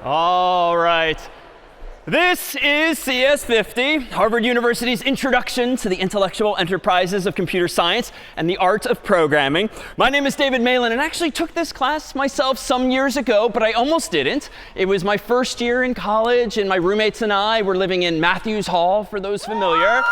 All right. This is CS'50, Harvard University's Introduction to the Intellectual Enterprises of Computer Science and the Art of Programming. My name is David Malin, and I actually took this class myself some years ago, but I almost didn't. It was my first year in college, and my roommates and I were living in Matthews Hall, for those familiar.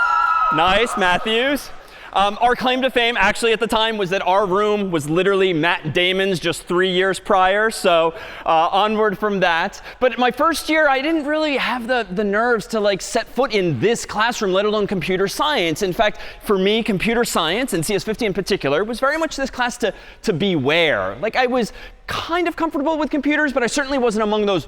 Nice, Matthews. Our claim to fame, actually, at the time, was that our room was literally Matt Damon's just 3 years prior, so onward from that. But my first year, I didn't really have the nerves to set foot in this classroom, let alone computer science. In fact, for me, computer science, and CS'50 in particular, was very much this class to beware. I was kind of comfortable with computers, but I certainly wasn't among those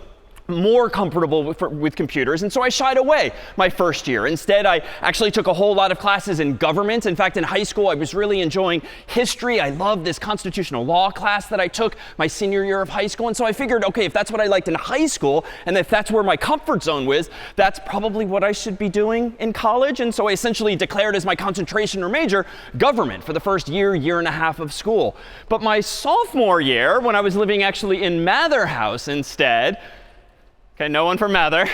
more comfortable with computers, and so I shied away my first year. Instead, I actually took a whole lot of classes in government. In fact, in high school, I was really enjoying history. I loved this constitutional law class that I took my senior year of high school, and so I figured, okay, if that's what I liked in high school, and if that's where my comfort zone was, that's probably what I should be doing in college. And so I essentially declared as my concentration or major government for the first year and a half of school. But my sophomore year, when I was living actually in Mather House instead, okay, no one from Mather.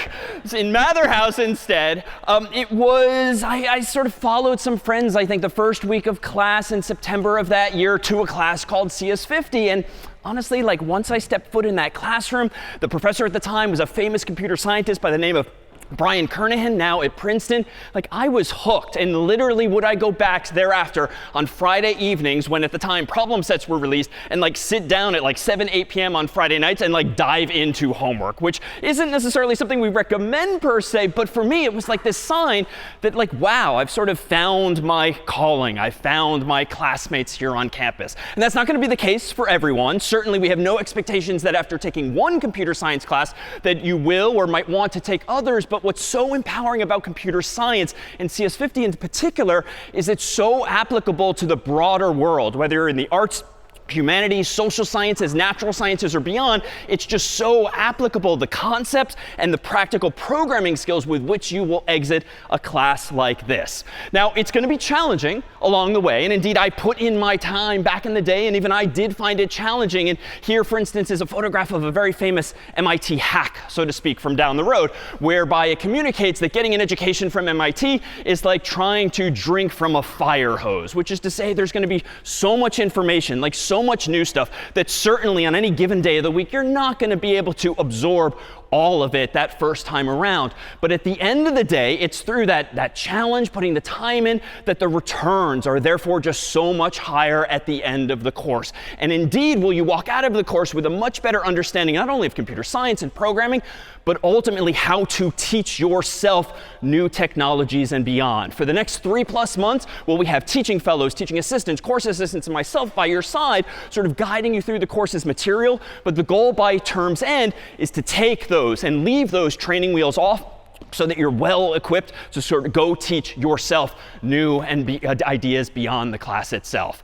In Mather House instead, I sort of followed some friends, I think, the first week of class in September of that year to a class called CS'50. And honestly, once I stepped foot in that classroom, the professor at the time was a famous computer scientist by the name of Brian Kernahan, now at Princeton. I was hooked, and literally would I go back thereafter on Friday evenings when at the time problem sets were released and sit down at 7, 8 p.m. on Friday nights and dive into homework, which isn't necessarily something we recommend per se, but for me it was this sign that wow, I've sort of found my calling. I found my classmates here on campus. And that's not going to be the case for everyone. Certainly we have no expectations that after taking one computer science class that you will or might want to take others, but what's so empowering about computer science, and CS'50 in particular, is it's so applicable to the broader world, whether you're in the arts, humanities, social sciences, natural sciences, or beyond. It's just so applicable, the concepts and the practical programming skills with which you will exit a class like this. Now, it's going to be challenging along the way, and indeed, I put in my time back in the day, and even I did find it challenging. And here, for instance, is a photograph of a very famous MIT hack, so to speak, from down the road, whereby it communicates that getting an education from MIT is like trying to drink from a fire hose, which is to say there's going to be so much information, so much new stuff, that certainly on any given day of the week, you're not going to be able to absorb all of it that first time around. But at the end of the day, it's through that challenge, putting the time in, that the returns are therefore just so much higher at the end of the course. And indeed, will you walk out of the course with a much better understanding not only of computer science and programming, but ultimately how to teach yourself new technologies and beyond. For the next 3+ months, we have teaching fellows, teaching assistants, course assistants, and myself by your side, sort of guiding you through the course's material. But the goal by term's end is to take those and leave those training wheels off so that you're well equipped to sort of go teach yourself new ideas beyond the class itself.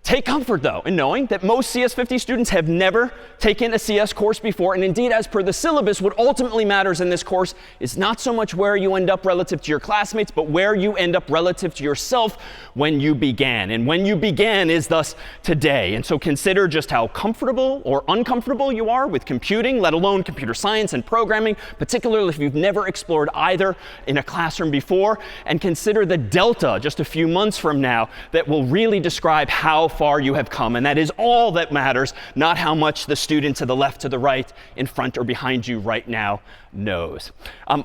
Take comfort, though, in knowing that most CS'50 students have never taken a CS course before. And indeed, as per the syllabus, what ultimately matters in this course is not so much where you end up relative to your classmates, but where you end up relative to yourself when you began. And when you began is thus today. And so consider just how comfortable or uncomfortable you are with computing, let alone computer science and programming, particularly if you've never explored either in a classroom before. And consider the delta just a few months from now that will really describe how far you have come. And that is all that matters, not how much the student to the left, to the right, in front, or behind you right now knows.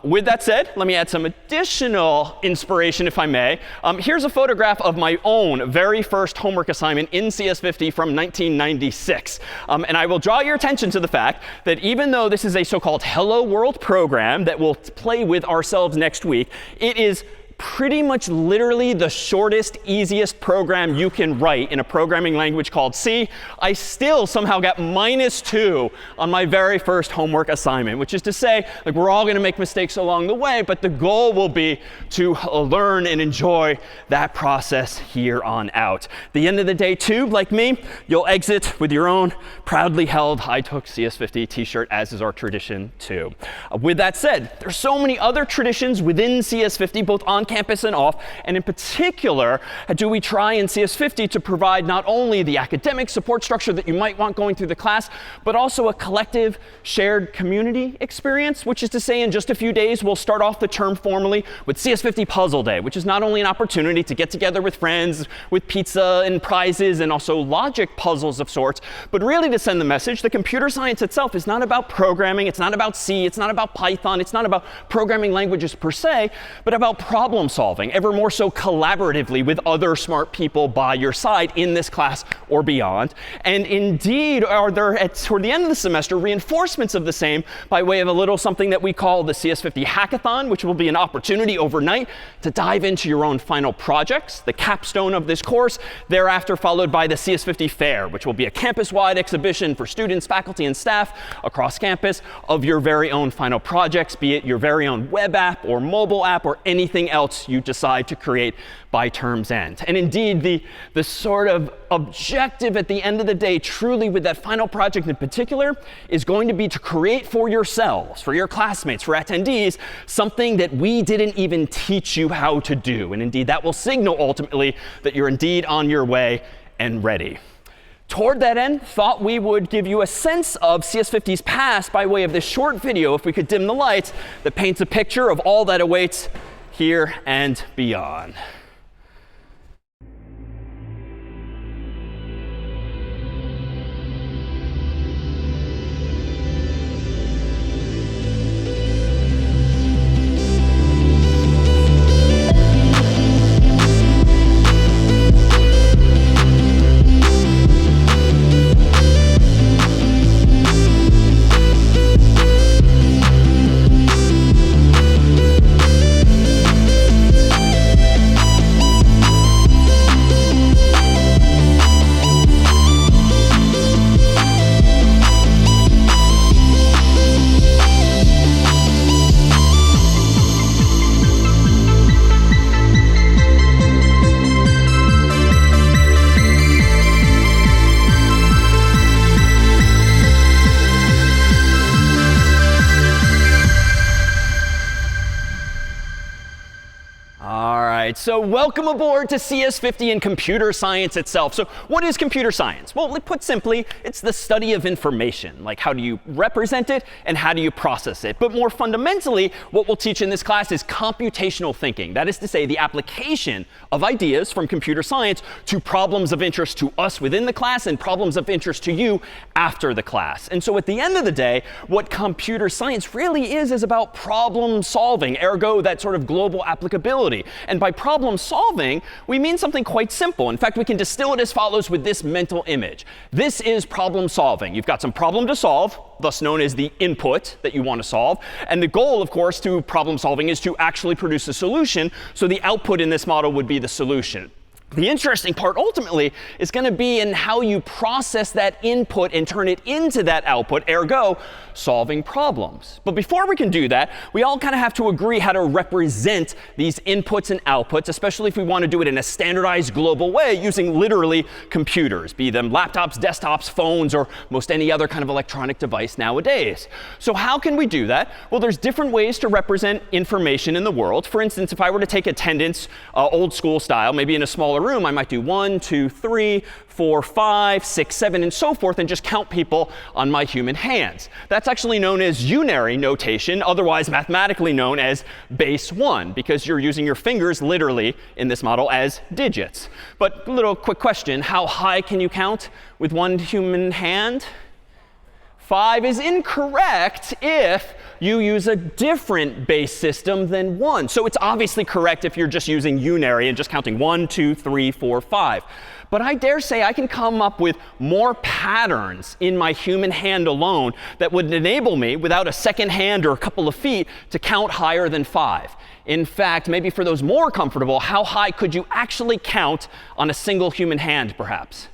With that said, let me add some additional inspiration, if I may. Here's a photograph of my own very first homework assignment in CS'50 from 1996. And I will draw your attention to the fact that even though this is a so-called Hello World program that we'll play with ourselves next week, it is pretty much literally the shortest, easiest program you can write in a programming language called C. I still somehow got -2 on my very first homework assignment, which is to say, we're all going to make mistakes along the way, but the goal will be to learn and enjoy that process here on out. At the end of the day, too, like me, you'll exit with your own proudly held I Took CS'50 t-shirt, as is our tradition, too. With that said, there's so many other traditions within CS'50, both on campus and off. And in particular, do we try in CS'50 to provide not only the academic support structure that you might want going through the class, but also a collective shared community experience, which is to say in just a few days, we'll start off the term formally with CS'50 Puzzle Day, which is not only an opportunity to get together with friends with pizza and prizes and also logic puzzles of sorts, but really to send the message that computer science itself is not about programming, it's not about C, it's not about Python, it's not about programming languages per se, but about problem solving, ever more so collaboratively with other smart people by your side in this class or beyond. And indeed, are there, toward the end of the semester, reinforcements of the same by way of a little something that we call the CS'50 Hackathon, which will be an opportunity overnight to dive into your own final projects, the capstone of this course, thereafter followed by the CS'50 Fair, which will be a campus-wide exhibition for students, faculty, and staff across campus of your very own final projects, be it your very own web app or mobile app or anything else you decide to create by term's end. And indeed, the sort of objective at the end of the day, truly with that final project in particular, is going to be to create for yourselves, for your classmates, for attendees, something that we didn't even teach you how to do. And indeed, that will signal ultimately that you're indeed on your way and ready. Toward that end, thought we would give you a sense of CS'50's past by way of this short video, if we could dim the lights, that paints a picture of all that awaits here and beyond. So welcome aboard to CS'50 and computer science itself. So what is computer science? Well, put simply, it's the study of information. Like, how do you represent it and how do you process it? But more fundamentally, what we'll teach in this class is computational thinking. That is to say, the application of ideas from computer science to problems of interest to us within the class and problems of interest to you after the class. And so at the end of the day, what computer science really is about problem solving, ergo that sort of global applicability. And by problem solving, we mean something quite simple. In fact, we can distill it as follows with this mental image. This is problem solving. You've got some problem to solve, thus known as the input that you want to solve. And the goal, of course, to problem solving is to actually produce a solution. So the output in this model would be the solution. The interesting part ultimately is going to be in how you process that input and turn it into that output, ergo solving problems. But before we can do that, we all kind of have to agree how to represent these inputs and outputs, especially if we want to do it in a standardized global way using literally computers, be them laptops, desktops, phones, or most any other kind of electronic device nowadays. So how can we do that? Well, there's different ways to represent information in the world. For instance, if I were to take attendance old school style, maybe in a smaller room, I might do 1, 2, 3, 4, 5, 6, 7, and so forth, and just count people on my human hands. That's actually known as unary notation, otherwise mathematically known as base 1, because you're using your fingers literally in this model as digits. But a little quick question, how high can you count with one human hand? 5 is incorrect if you use a different base system than 1. So it's obviously correct if you're just using unary and just counting 1, 2, 3, 4, 5. But I dare say I can come up with more patterns in my human hand alone that would enable me, without a second hand or a couple of feet, to count higher than 5. In fact, maybe for those more comfortable, how high could you actually count on a single human hand, perhaps?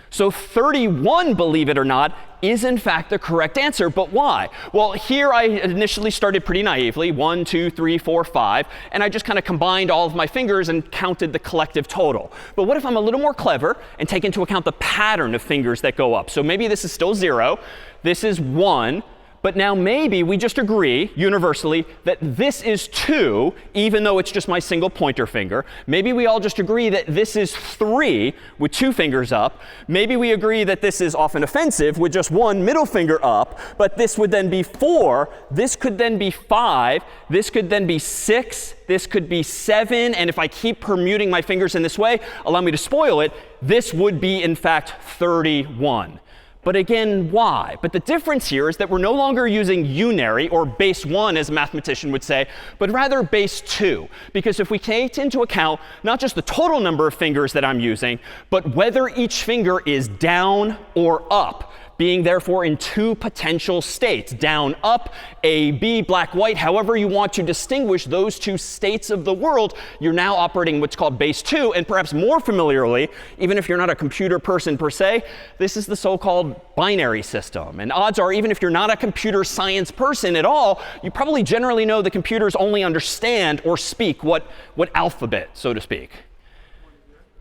So 31, believe it or not, is in fact the correct answer. But why? Well, here I initially started pretty naively, 1, 2, 3, 4, 5, and I just kind of combined all of my fingers and counted the collective total. But what if I'm a little more clever and take into account the pattern of fingers that go up? So maybe this is still 0, this is 1, But now maybe we just agree universally that this is 2, even though it's just my single pointer finger. Maybe we all just agree that this is 3 with 2 fingers up. Maybe we agree that this is often offensive with just 1 middle finger up. But this would then be 4. This could then be 5. This could then be 6. This could be 7. And if I keep permuting my fingers in this way, allow me to spoil it, this would be, in fact, 31. But again, why? But the difference here is that we're no longer using unary, or base 1, as a mathematician would say, but rather base 2. Because if we take into account not just the total number of fingers that I'm using, but whether each finger is down or up, being therefore in 2 potential states, down, up, A, B, black, white, however you want to distinguish those 2 states of the world, you're now operating what's called base 2. And perhaps more familiarly, even if you're not a computer person per se, this is the so-called binary system. And odds are, even if you're not a computer science person at all, you probably generally know that computers only understand or speak what alphabet, so to speak.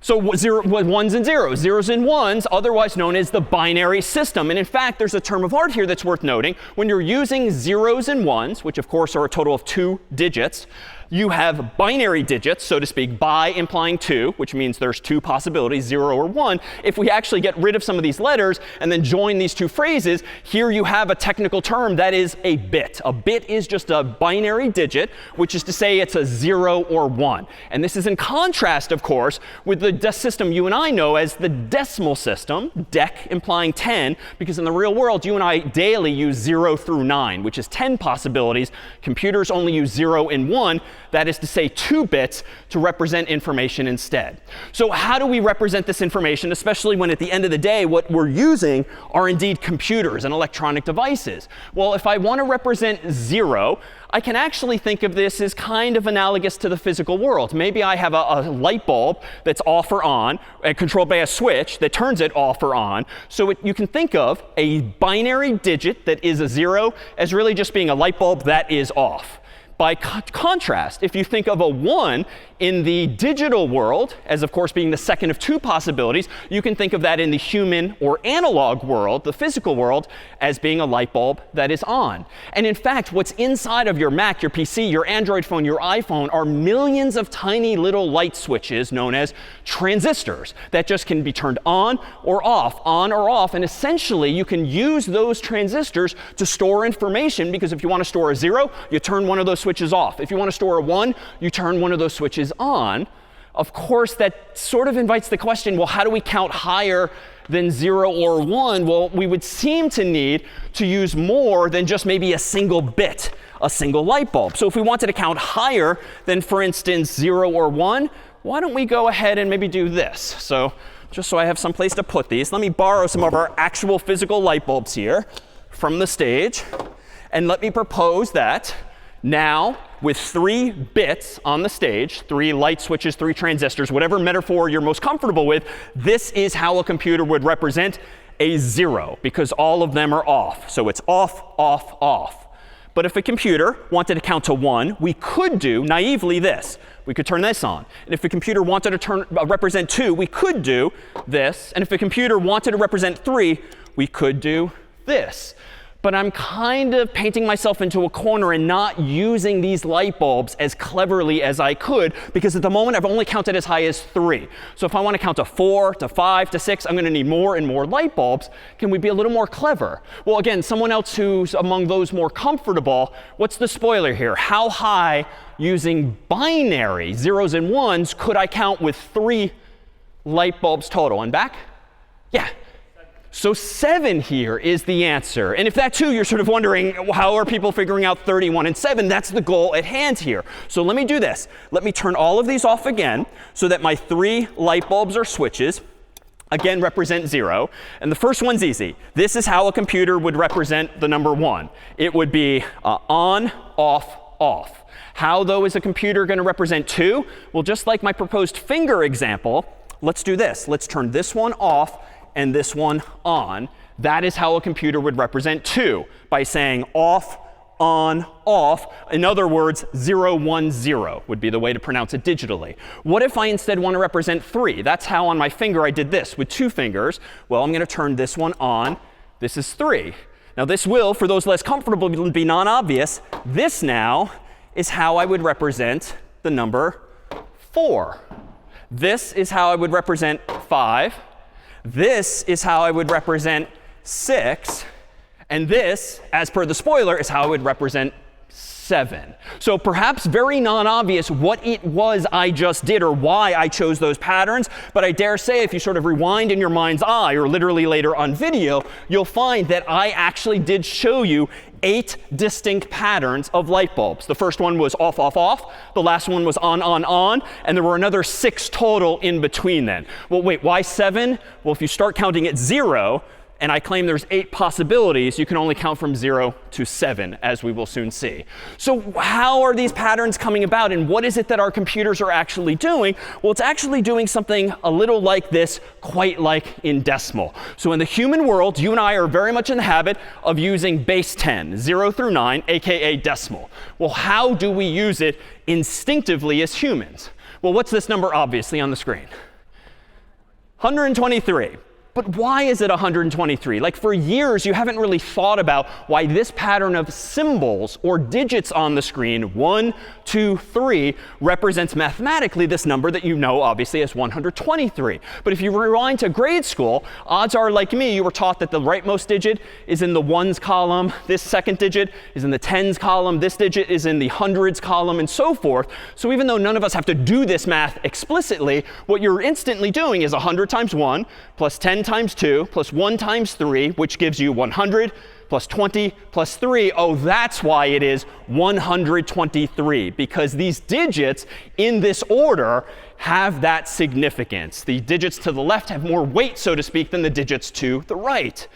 So ones and zeros, zeros and ones, otherwise known as the binary system. And in fact, there's a term of art here that's worth noting. When you're using zeros and ones, which of course are a total of 2 digits, you have binary digits, so to speak, bi implying 2, which means there's 2 possibilities, 0 or 1. If we actually get rid of some of these letters and then join these 2 phrases, here you have a technical term that is a bit. A bit is just a binary digit, which is to say it's a 0 or 1. And this is in contrast, of course, with the system you and I know as the decimal system, dec implying 10, because in the real world, you and I daily use 0 through 9, which is 10 possibilities. Computers only use 0 and 1. That is to say 2 bits to represent information instead. So how do we represent this information, especially when at the end of the day what we're using are indeed computers and electronic devices? Well, if I want to represent 0, I can actually think of this as kind of analogous to the physical world. Maybe I have a light bulb that's off or on, controlled by a switch that turns it off or on. So you can think of a binary digit that is a 0 as really just being a light bulb that is off. By contrast, if you think of a 1 in the digital world, as of course being the second of 2 possibilities, you can think of that in the human or analog world, the physical world, as being a light bulb that is on. And in fact, what's inside of your Mac, your PC, your Android phone, your iPhone are millions of tiny little light switches known as transistors that just can be turned on or off, and essentially you can use those transistors to store information, because if you want to store a 0, you turn one of those switches off. If you want to store a 1, you turn one of those switches on. Of course, that sort of invites the question, well, how do we count higher than 0 or 1? Well, we would seem to need to use more than just maybe a single bit, a single light bulb. So if we wanted to count higher than, for instance, 0 or 1, why don't we go ahead and maybe do this? So just so I have some place to put these, let me borrow some of our actual physical light bulbs here from the stage. And let me propose that now, with 3 bits on the stage, 3 light switches, 3 transistors, whatever metaphor you're most comfortable with, this is how a computer would represent a 0, because all of them are off. So it's off, off, off. But if a computer wanted to count to 1, we could do naively this. We could turn this on. And if a computer wanted to represent 2, we could do this. And if a computer wanted to represent 3, we could do this. But I'm kind of painting myself into a corner and not using these light bulbs as cleverly as I could, because at the moment I've only counted as high as 3. So if I want to count to 4, to 5, to 6, I'm going to need more and more light bulbs. Can we be a little more clever? Well, again, someone else who's among those more comfortable, what's the spoiler here? How high, using binary zeros and ones, could I count with 3 light bulbs total? And back? Yeah. So 7 here is the answer. And if that too, you're sort of wondering, how are people figuring out 31 and 7? That's the goal at hand here. So let me do this. Let me turn all of these off again so that my 3 light bulbs or switches, again, represent 0. And the first one's easy. This is how a computer would represent the number 1. It would be on, off, off. How, though, is a computer going to represent 2? Well, just like my proposed finger example, let's do this. Let's turn this one off and this one on. That is how a computer would represent 2, by saying off, on, off. In other words, 0, 1, 0 would be the way to pronounce it digitally. What if I instead want to represent 3? That's how on my finger I did this with 2 fingers. Well, I'm going to turn this one on. This is 3. Now this will, for those less comfortable, be non-obvious. This now is how I would represent the number 4. This is how I would represent 5. This is how I would represent 6. And this, as per the spoiler, is how I would represent 7. So perhaps very non-obvious what it was I just did or why I chose those patterns. But I dare say if you sort of rewind in your mind's eye, or literally later on video, you'll find that I actually did show you 8 distinct patterns of light bulbs. The first one was off, off, off. The last one was on, on. And there were another 6 total in between then. Well, wait, why 7? Well, if you start counting at 0, and I claim there's 8 possibilities, you can only count from 0 to 7, as we will soon see. So how are these patterns coming about, and what is it that our computers are actually doing? Well, it's actually doing something a little like this, quite like in decimal. So in the human world, you and I are very much in the habit of using base 10, 0 through 9, aka decimal. Well, how do we use it instinctively as humans? Well, what's this number obviously on the screen? 123. But why is it 123? Like for years, you haven't really thought about why this pattern of symbols or digits on the screen, 1, 2, 3, represents mathematically this number that you know obviously as 123. But if you rewind to grade school, odds are, like me, you were taught that the rightmost digit is in the ones column. This second digit is in the tens column. This digit is in the hundreds column, and so forth. So even though none of us have to do this math explicitly, what you're instantly doing is 100 times 1 plus 10 times 2 plus 1 times 3, which gives you 100 plus 20 plus 3. Oh, that's why it is 123, because these digits in this order have that significance. The digits to the left have more weight, so to speak, than the digits to the right.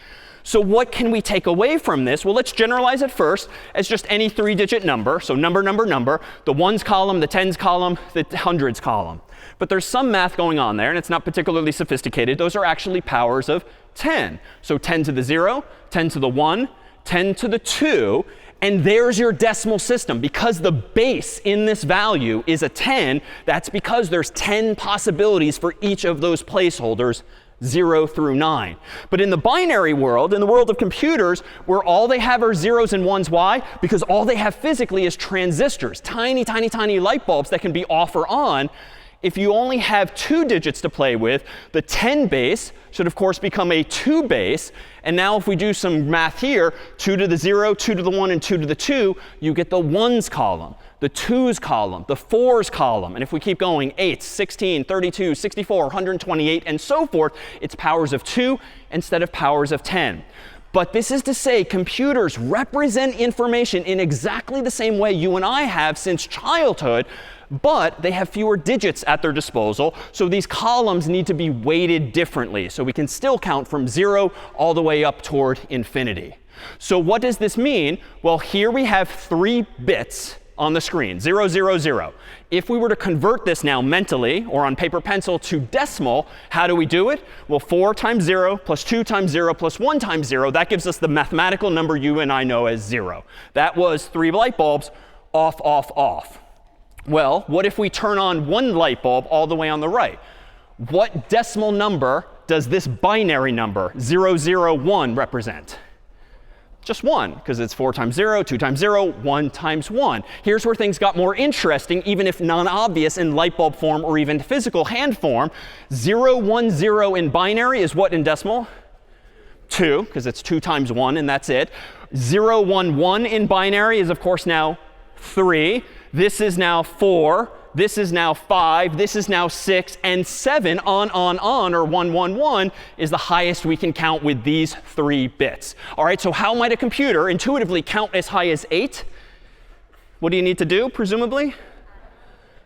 So what can we take away from this? Well, let's generalize it first as just any 3-digit number. So number, number, number, the ones column, the tens column, the hundreds column. But there's some math going on there, and it's not particularly sophisticated. Those are actually powers of 10. So 10 to the 0, 10 to the 1, 10 to the 2. And there's your decimal system. Because the base in this value is a 10, that's because there's 10 possibilities for each of those placeholders, 0 through 9. But in the binary world, in the world of computers, where all they have are zeros and ones, why? Because all they have physically is transistors, tiny, tiny, tiny light bulbs that can be off or on. If you only have 2 digits to play with, the 10 base should, of course, become a 2 base. And now if we do some math here, 2 to the 0, 2 to the 1, and 2 to the 2, you get the ones column, the twos column, the fours column. And if we keep going, 8, 16, 32, 64, 128, and so forth, it's powers of 2 instead of powers of 10. But this is to say computers represent information in exactly the same way you and I have since childhood, but they have fewer digits at their disposal. So these columns need to be weighted differently. So we can still count from 0 all the way up toward infinity. So what does this mean? Well, here we have 3 bits on the screen, 0, 0, 0. If we were to convert this now mentally or on paper pencil to decimal, how do we do it? Well, 4 times 0 plus 2 times 0 plus 1 times 0, that gives us the mathematical number you and I know as 0. That was 3 light bulbs, off, off, off. Well, what if we turn on 1 light bulb all the way on the right? What decimal number does this binary number, 0, 0, 1, represent? Just 1, because it's 4 times 0, 2 times 0, 1 times 1. Here's where things got more interesting, even if non-obvious in light bulb form or even physical hand form. 0, 1, 0 in binary is what in decimal? 2, because it's 2 times 1, and that's it. 0, 1, 1 in binary is, of course, now 3. This is now 4. This is now 5. This is now 6. And 7 on, or 1, 1, 1 is the highest we can count with these 3 bits. All right, so how might a computer intuitively count as high as 8? What do you need to do, presumably?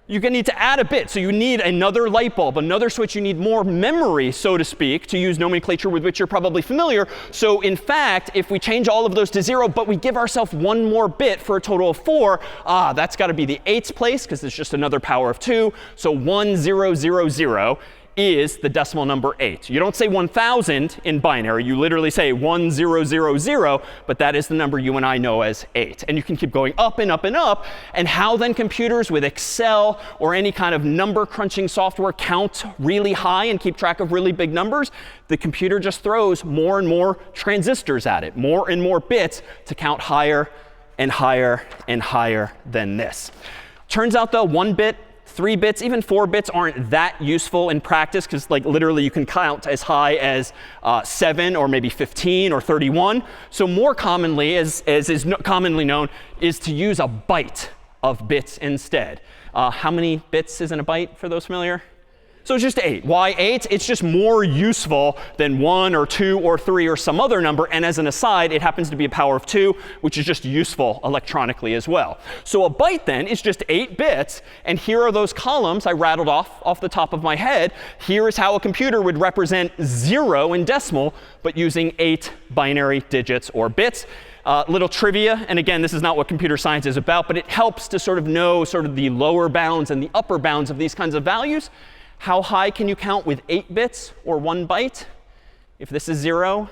You're going to need to add a bit. So you need another light bulb, another switch. You need more memory, so to speak, to use nomenclature with which you're probably familiar. So in fact, if we change all of those to 0, but we give ourselves 1 more bit for a total of 4, that's got to be the 8's place, because it's just another power of 2. So 1, 0, 0, 0 is the decimal number 8. You don't say 1,000 in binary. You literally say 1000, but that is the number you and I know as 8. And you can keep going up and up and up. And how then computers with Excel or any kind of number crunching software count really high and keep track of really big numbers? The computer just throws more and more transistors at it, more and more bits to count higher and higher and higher than this. Turns out, though, 1 bit, 3 bits, even 4 bits aren't that useful in practice because, like, literally you can count as high as 7 or maybe 15 or 31. So more commonly, as is commonly known, is to use a byte of bits instead. How many bits is in a byte for those familiar? So it's just 8. Why 8? It's just more useful than 1 or 2 or 3 or some other number. And as an aside, it happens to be a power of 2, which is just useful electronically as well. So a byte then is just 8 bits. And here are those columns I rattled off the top of my head. Here is how a computer would represent 0 in decimal, but using 8 binary digits or bits. Little trivia, and again, this is not what computer science is about, but it helps to sort of know sort of the lower bounds and the upper bounds of these kinds of values. How high can you count with 8 bits or 1 byte? If this is 0?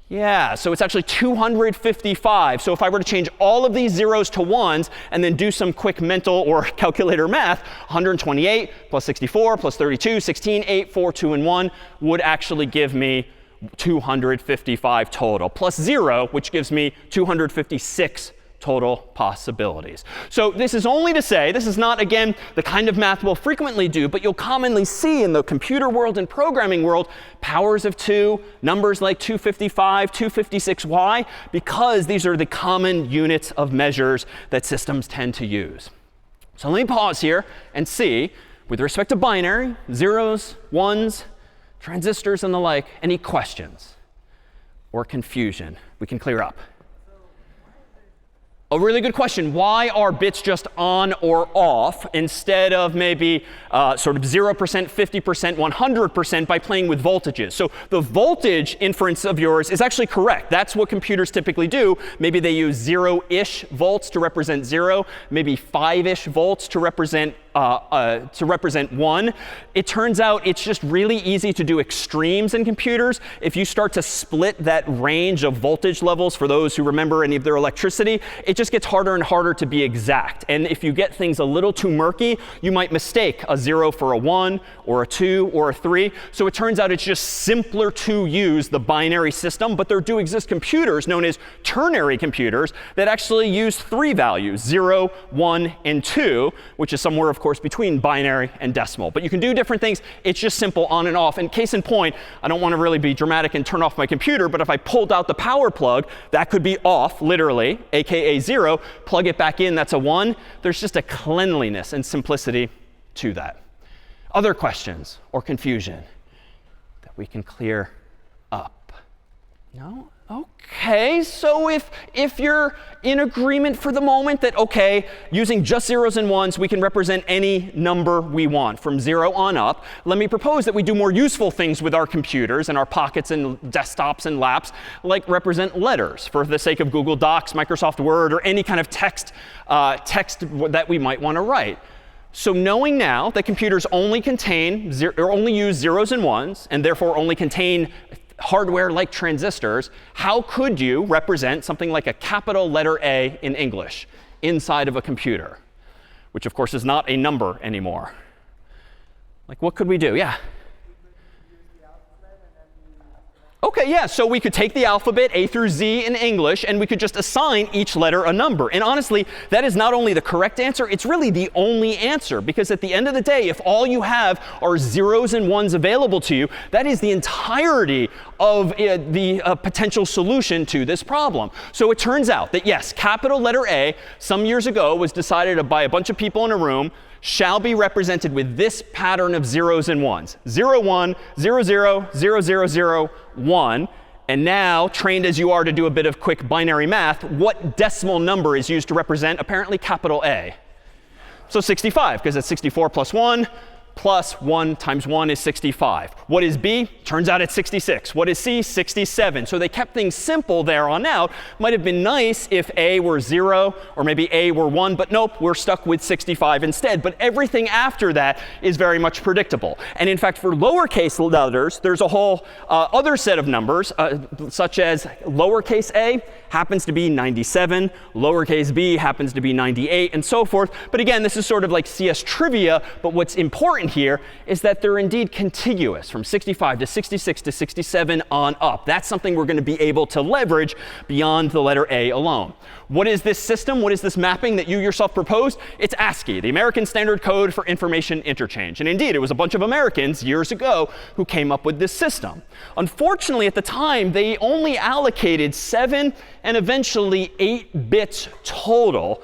Yeah, so it's actually 255. So if I were to change all of these zeros to ones and then do some quick mental or calculator math, 128 plus 64 plus 32, 16, 8, 4, 2, and 1 would actually give me 255 total, plus 0, which gives me 256 total possibilities. So this is only to say, this is not, again, the kind of math we'll frequently do, but you'll commonly see in the computer world and programming world powers of 2, numbers like 255, 256y, because these are the common units of measures that systems tend to use. So let me pause here and see, with respect to binary, zeros, ones, transistors, and the like, any questions or confusion we can clear up? A really good question. Why are bits just on or off instead of maybe sort of 0%, 50%, 100% by playing with voltages? So the voltage inference of yours is actually correct. That's what computers typically do. Maybe they use 0-ish volts to represent 0, maybe 5-ish volts to represent 1. It turns out it's just really easy to do extremes in computers. If you start to split that range of voltage levels for those who remember any of their electricity, it just gets harder and harder to be exact. And if you get things a little too murky, you might mistake a 0 for a 1 or a 2 or a 3. So it turns out it's just simpler to use the binary system. But there do exist computers known as ternary computers that actually use 3 values, 0, 1, and 2, which is somewhere, of course, between binary and decimal. But you can do different things. It's just simple on and off. And case in point, I don't want to really be dramatic and turn off my computer, but if I pulled out the power plug, that could be off, literally, aka 0. Plug it back in, that's a 1. There's just a cleanliness and simplicity to that. Other questions or confusion that we can clear up? No? OK, so if you're in agreement for the moment that, OK, using just zeros and ones, we can represent any number we want from 0 on up, let me propose that we do more useful things with our computers and our pockets and desktops and laps, like represent letters for the sake of Google Docs, Microsoft Word, or any kind of text that we might want to write. So knowing now that computers only use zeros and ones, and therefore only contain hardware like transistors, how could you represent something like a capital letter A in English inside of a computer, which of course is not a number anymore? Like, what could we do? Yeah. OK, yeah, so we could take the alphabet, A through Z in English, and we could just assign each letter a number. And honestly, that is not only the correct answer, it's really the only answer. Because at the end of the day, if all you have are zeros and ones available to you, that is the entirety of the potential solution to this problem. So it turns out that, yes, capital letter A, some years ago, was decided by a bunch of people in a room, shall be represented with this pattern of zeros and ones. 0, 1, 0, 0, 0, 0, 0, 1. And now, trained as you are to do a bit of quick binary math, what decimal number is used to represent apparently capital A? So 65, because it's 64 plus 1 plus 1 times 1 is 65. What is B? Turns out it's 66. What is C? 67. So they kept things simple there on out. Might have been nice if A were 0 or maybe A were 1, but nope, we're stuck with 65 instead. But everything after that is very much predictable. And in fact, for lowercase letters, there's a whole other set of numbers, such as lowercase a happens to be 97, lowercase b happens to be 98, and so forth. But again, this is sort of like CS trivia, but what's important here is that they're indeed contiguous from 65 to 66 to 67 on up. That's something we're going to be able to leverage beyond the letter A alone. What is this system? What is this mapping that you yourself proposed? It's ASCII, the American Standard Code for Information Interchange. And indeed, it was a bunch of Americans years ago who came up with this system. Unfortunately, at the time, they only allocated 7 and eventually 8 bits total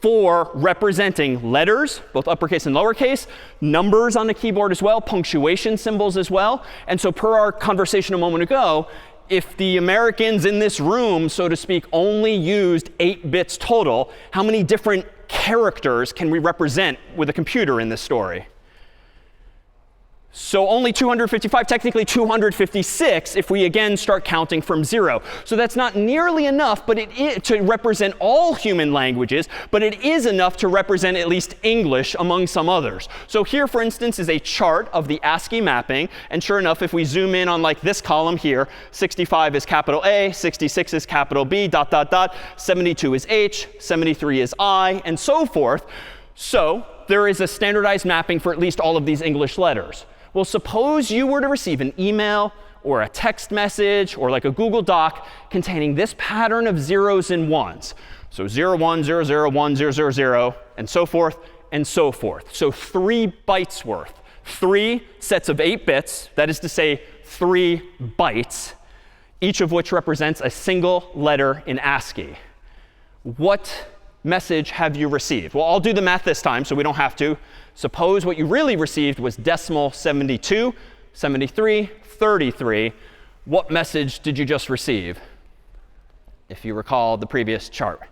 for representing letters, both uppercase and lowercase, numbers on the keyboard as well, punctuation symbols as well. And so per our conversation a moment ago, if the Americans in this room, so to speak, only used 8 bits total, how many different characters can we represent with a computer in this story? So only 255, technically 256 if we again start counting from 0. So that's not nearly enough but it is to represent all human languages, but it is enough to represent at least English among some others. So here, for instance, is a chart of the ASCII mapping. And sure enough, if we zoom in on like this column here, 65 is capital A, 66 is capital B, dot, dot, dot, 72 is H, 73 is I, and so forth. So there is a standardized mapping for at least all of these English letters. Well, suppose you were to receive an email or a text message or like a Google Doc containing this pattern of zeros and ones. So 0, 1, 0, 0, 1, 0, 0, 0, and so forth and so forth. So 3 bytes worth. 3 sets of 8 bits, that is to say 3 bytes, each of which represents a single letter in ASCII. What message have you received? Well, I'll do the math this time so we don't have to. Suppose what you really received was decimal 72, 73, 33. What message did you just receive? If you recall the previous chart.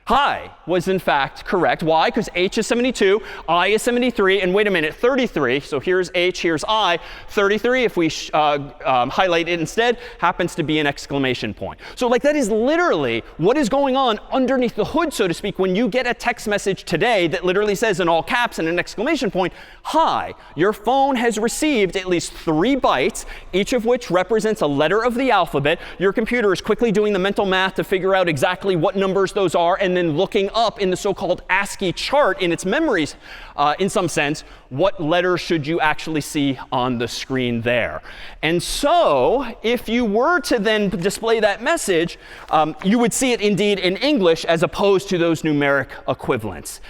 Hi was in fact correct. Why? Because H is 72, I is 73, and wait a minute, 33. So here's H, here's I. 33, if we highlight it instead, happens to be an exclamation point. So like that is literally what is going on underneath the hood, so to speak, when you get a text message today that literally says in all caps and an exclamation point, hi. Your phone has received at least 3 bytes, each of which represents a letter of the alphabet. Your computer is quickly doing the mental math to figure out exactly what numbers those are, and then looking up in the so-called ASCII chart in its memories, in some sense, what letter should you actually see on the screen there. And so if you were to then display that message, you would see it indeed in English as opposed to those numeric equivalents.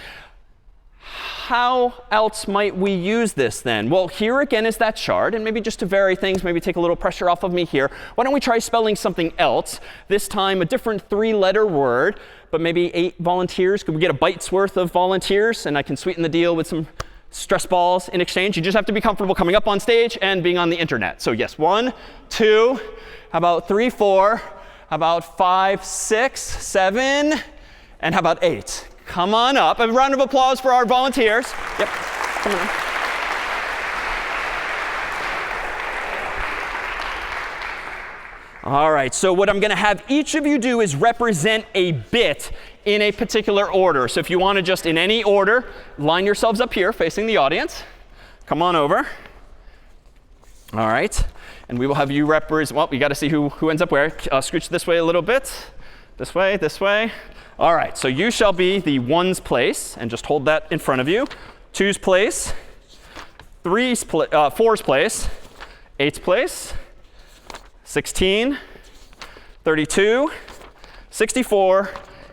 How else might we use this then? Well, here again is that chart. And maybe just to vary things, maybe take a little pressure off of me here, why don't we try spelling something else? This time a different 3-letter word, but maybe 8 volunteers. Could we get a byte's worth of volunteers? And I can sweeten the deal with some stress balls in exchange. You just have to be comfortable coming up on stage and being on the internet. So yes, 1, 2, how about 3, 4, how about 5, 6, 7, and how about 8? Come on up. A round of applause for our volunteers. Yep, come on. All right, so what I'm going to have each of you do is represent a bit in a particular order. So if you want to just in any order, line yourselves up here facing the audience. Come on over. All right, and we will have you represent, well, you got to see who ends up where. Scooch this way a little bit. This way, this way. All right, so you shall be the 1's place, and just hold that in front of you. 2's place, 4's place, 8's place, 16, 32, 64,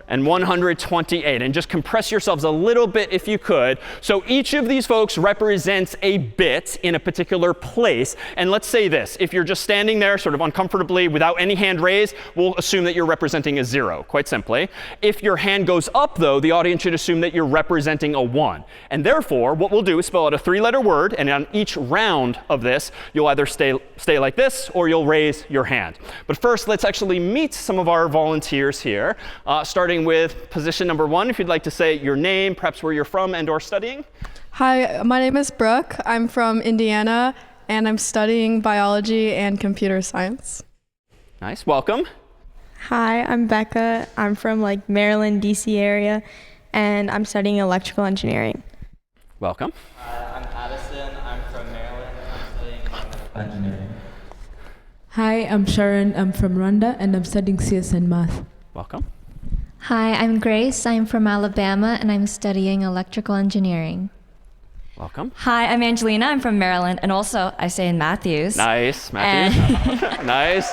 and 128. And just compress yourselves a little bit if you could. So each of these folks represents a bit in a particular place. And let's say this. If you're just standing there sort of uncomfortably without any hand raised, we'll assume that you're representing a 0, quite simply. If your hand goes up, though, the audience should assume that you're representing a 1. And therefore, what we'll do is spell out a 3-letter word. And on each round of this, you'll either stay like this or you'll raise your hand. But first, let's actually meet some of our volunteers here, starting with position number 1, if you'd like to say your name, perhaps where you're from and or studying. Hi, my name is Brooke. I'm from Indiana, and I'm studying biology and computer science. Nice. Welcome. Hi, I'm Becca. I'm from Maryland, DC area, and I'm studying electrical engineering. Welcome. I'm Addison. I'm from Maryland. I'm studying electrical engineering. Hi, I'm Sharon. I'm from Rwanda, and I'm studying CS and math. Welcome. Hi, I'm Grace. I'm from Alabama, and I'm studying electrical engineering. Welcome. Hi, I'm Angelina. I'm from Maryland, and also I stay in Matthews. Nice. Matthews. Nice.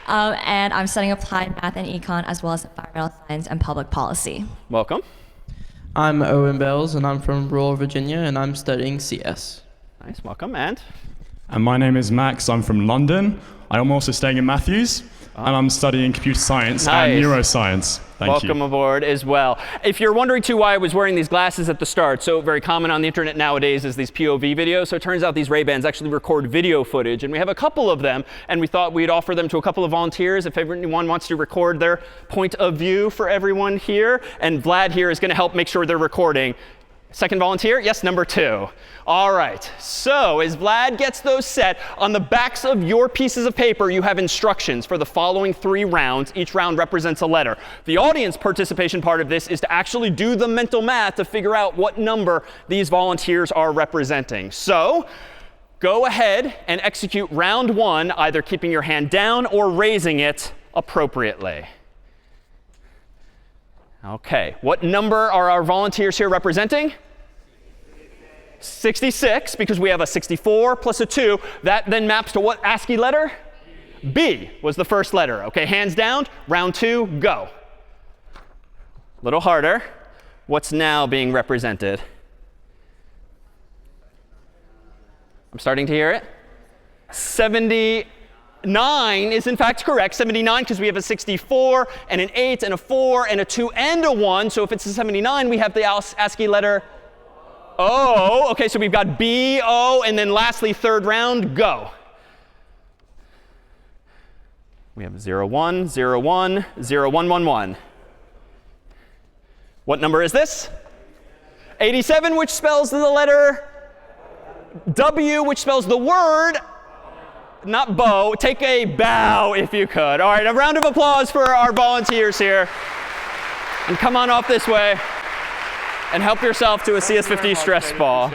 And I'm studying applied math and econ, as well as environmental science and public policy. Welcome. I'm Owen Bells, and I'm from rural Virginia, and I'm studying CS. Nice. Welcome. And my name is Max. I'm from London. I'm also staying in Matthews, and I'm studying computer science and neuroscience. Welcome aboard as well. If you're wondering too why I was wearing these glasses at the start, so very common on the internet nowadays is these POV videos. So it turns out these Ray-Bans actually record video footage, and we have a couple of them, and we thought we'd offer them to a couple of volunteers if anyone wants to record their point of view for everyone here. And Vlad here is going to help make sure they're recording. Second volunteer? Yes, number 2. All right. So as Vlad gets those set, on the backs of your pieces of paper, you have instructions for the following 3 rounds. Each round represents a letter. The audience participation part of this is to actually do the mental math to figure out what number these volunteers are representing. So go ahead and execute round 1, either keeping your hand down or raising it appropriately. OK. What number are our volunteers here representing? 66, because we have a 64 plus a 2. That then maps to what ASCII letter? B was the first letter. OK, hands down. Round 2, go. A little harder. What's now being represented? I'm starting to hear it. 79 is in fact correct. 79 because we have a 64 and an 8 and a 4 and a 2 and a 1. So if it's a 79, we have the ASCII letter O. OK, so we've got B, O, and then lastly, third round, go. We have 0, 1, 0, 1, 0, 1, 1, 1. What number is this? 87, which spells the letter W, which spells the word, not bow. Take a bow if you could. All right, a round of applause for our volunteers here. And come on off this way and help yourself to a CS'50 stress ball.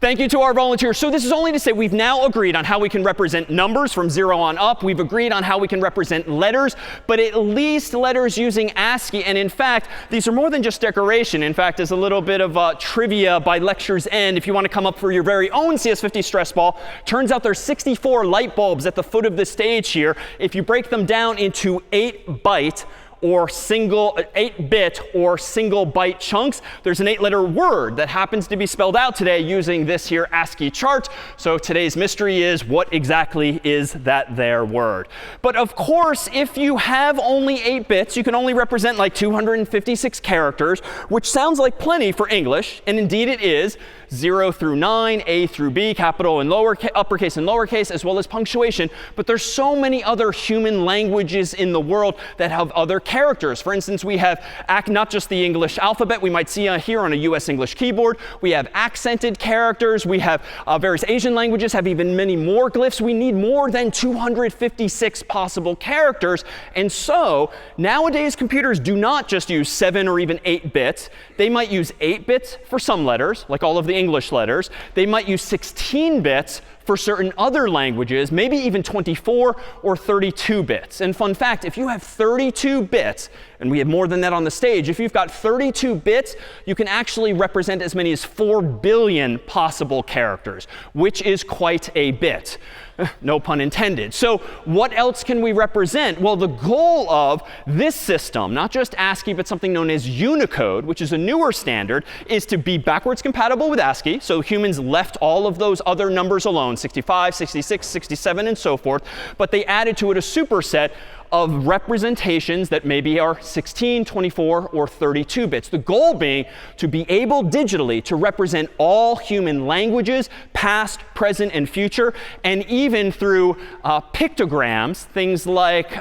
Thank you to our volunteers. So this is only to say we've now agreed on how we can represent numbers from 0 on up. We've agreed on how we can represent letters, but at least letters using ASCII. And in fact, these are more than just decoration. In fact, as a little bit of trivia by lecture's end, if you want to come up for your very own CS'50 stress ball, turns out there's 64 light bulbs at the foot of the stage here. If you break them down into 8-byte or 8-bit or single byte chunks, there's an 8-letter word that happens to be spelled out today using this here ASCII chart. So today's mystery is, what exactly is that there word? But of course, if you have only 8 bits, you can only represent 256 characters, which sounds like plenty for English. And indeed it is. 0 through 9, A through B, capital and uppercase and lowercase, as well as punctuation. But there's so many other human languages in the world that have other characters. For instance, we have not just the English alphabet we might see here on a US English keyboard. We have accented characters. We have various Asian languages have even many more glyphs. We need more than 256 possible characters. And so nowadays, computers do not just use 7 or even 8 bits. They might use 8 bits for some letters, like all of the English letters. They might use 16 bits for certain other languages, maybe even 24 or 32 bits. And fun fact, if you have 32 bits, and we have more than that on the stage, if you've got 32 bits, you can actually represent as many as 4 billion possible characters, which is quite a bit. No pun intended. So what else can we represent? Well, the goal of this system, not just ASCII, but something known as Unicode, which is a newer standard, is to be backwards compatible with ASCII. So humans left all of those other numbers alone, 65, 66, 67, and so forth. But they added to it a superset of representations that maybe are 16, 24, or 32 bits. The goal being to be able digitally to represent all human languages, past, present, and future, and even through pictograms, things like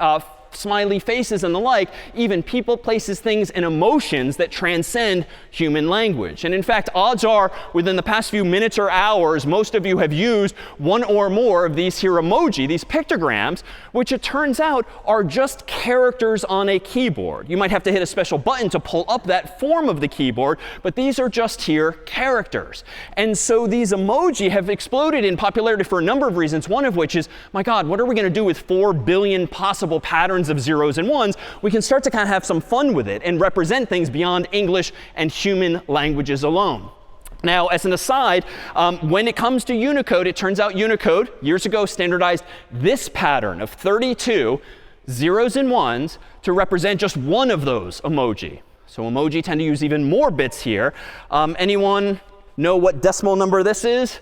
smiley faces and the like, even people, places, things, and emotions that transcend human language. And in fact, odds are within the past few minutes or hours, most of you have used one or more of these here emoji, these pictograms, which it turns out are just characters on a keyboard. You might have to hit a special button to pull up that form of the keyboard, but these are just here characters. And so these emoji have exploded in popularity for a number of reasons, one of which is, my God, what are we going to do with 4 billion possible patterns of zeros and ones? We can start to kind of have some fun with it and represent things beyond English and human languages alone. Now, as an aside, when it comes to Unicode, it turns out Unicode, years ago, standardized this pattern of 32 zeros and ones to represent just one of those emoji. So emoji tend to use even more bits here. Anyone know what decimal number this is?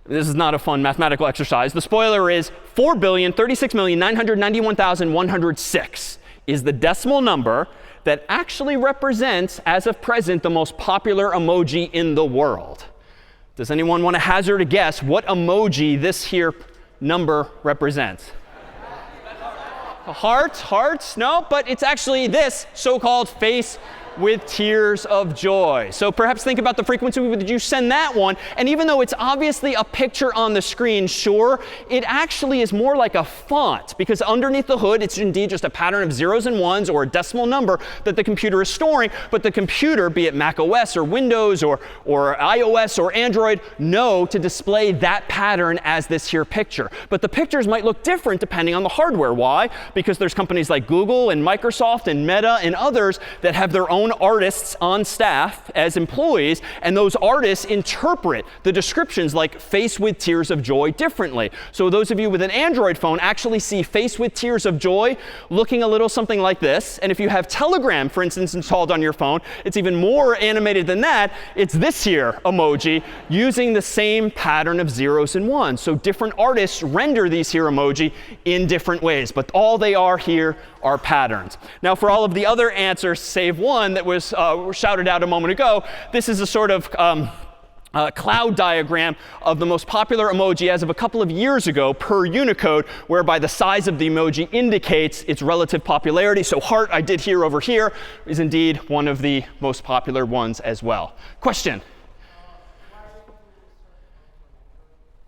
This is not a fun mathematical exercise. The spoiler is 4,036,991,106 is the decimal number that actually represents, as of present, the most popular emoji in the world. Does anyone want to hazard a guess what emoji this here number represents? Hearts? No, but it's actually this so-called face with tears of joy. So perhaps think about the frequency with which you send that one. And even though it's obviously a picture on the screen, sure, it actually is more like a font, because underneath the hood, it's indeed just a pattern of zeros and ones or a decimal number that the computer is storing. But the computer, be it Mac OS or Windows or iOS or Android, know to display that pattern as this here picture. But the pictures might look different depending on the hardware. Why? Because there's companies like Google and Microsoft and Meta and others that have their own artists on staff as employees, and those artists interpret the descriptions like face with tears of joy differently. So those of you with an Android phone actually see face with tears of joy looking a little something like this. And if you have Telegram, for instance, installed on your phone, it's even more animated than that. It's this here emoji using the same pattern of zeros and ones. So different artists render these here emoji in different ways, but all they are here are patterns. Now, for all of the other answers, save one that was shouted out a moment ago, this is a sort of cloud diagram of the most popular emoji as of a couple of years ago per Unicode, whereby the size of the emoji indicates its relative popularity. So heart, I did here over here, is indeed one of the most popular ones as well. Question?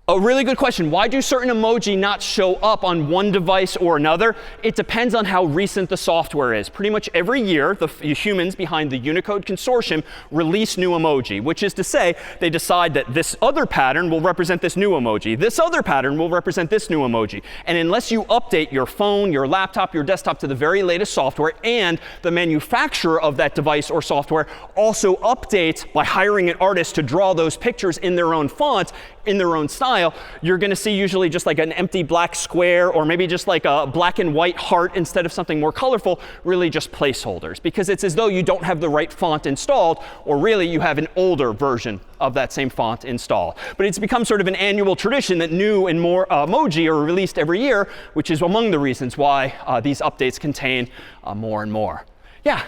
A really good question. Why do certain emoji not show up on one device or another? It depends on how recent the software is. Pretty much every year, the humans behind the Unicode consortium release new emoji, which is to say they decide that this other pattern will represent this new emoji. This other pattern will represent this new emoji. And unless you update your phone, your laptop, your desktop to the very latest software, and the manufacturer of that device or software also updates by hiring an artist to draw those pictures in their own font, in their own style, you're going to see usually just like an empty black square, or maybe just like a black and white heart instead of something more colorful, really just placeholders. Because it's as though you don't have the right font installed, or really you have an older version of that same font installed. But it's become sort of an annual tradition that new and more emoji are released every year, which is among the reasons why these updates contain more and more. Yeah?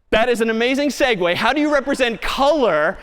That is an amazing segue. How do you represent color